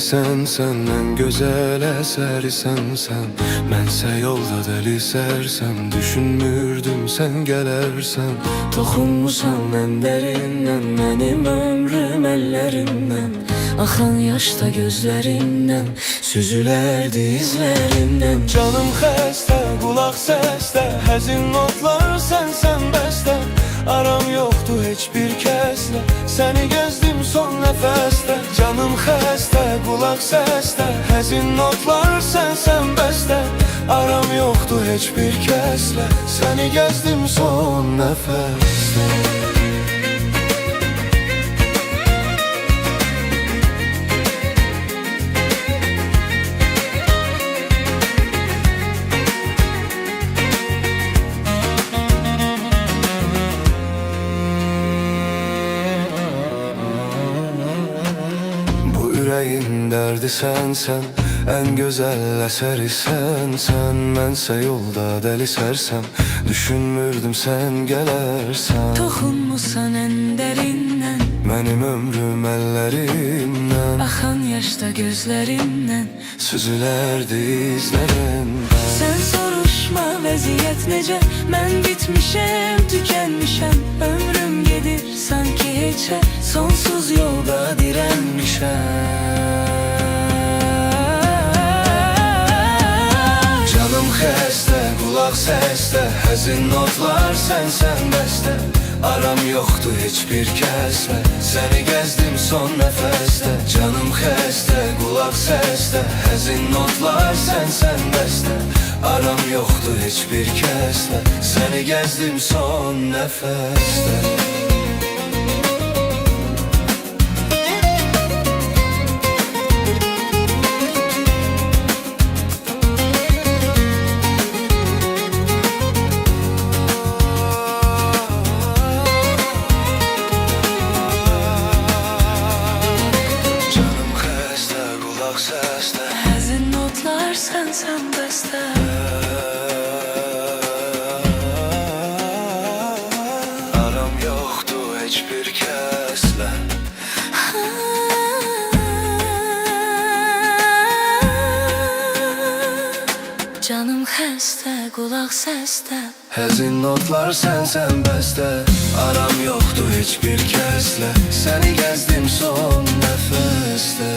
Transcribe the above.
sen en güzel eseri sen Mənsə yolda deli sərsəm, düşünmürdüm sen gelersen. Toxunmusan ən dərindən, mənim ömrüm əllərindən. Axan yaşda gözlərindən, süzülərdi izlərindən. Canım xəstə, qulaq səsdə, həzin notlar sən bəstə. Aram yoxdu heç bir kəslə, səni gəzdim son nəfəsdə. Canım xəstə, qulaq səsdə, həzin notlar sən bəstə. Aram yoxdu heç bir kəslə, səni gəzdim son nəfəsdə. Yüreğin derdi sen en güzel eseri sen Mənsə yolda deli sərsəm, düşünmürdüm sen gelersen. Toxunmusan ən dərindən, mənim ömrüm əllərimdən. axan yaşda gözlərindən, süzülərdi izlərindən. sən soruşma vəziyyət necə, mən bitmişəm, tükənmişəm. Ömrüm gedir sanki heçə, sonsuz yolda dirənmişəm. Canım xəstə, qulaq səsdə, həzin notlar sən bəstə. Aram yoxdu heç bir kəslə, səni gəzdim son nəfəsdə. Canım xəstə, qulaq səsdə, həzin notlar sən bəstə. Aram yoxdu heç bir kəslə, səni gəzdim son nəfəsdə. Həzin notlar sən bəstə. Aram yoxdu heç bir kəslə. Canım xəstə, qulaq səsdə. Həzin notlar sən bəstə. Aram yoxdu heç bir kəslə, səni gəzdim son nəfəsdə.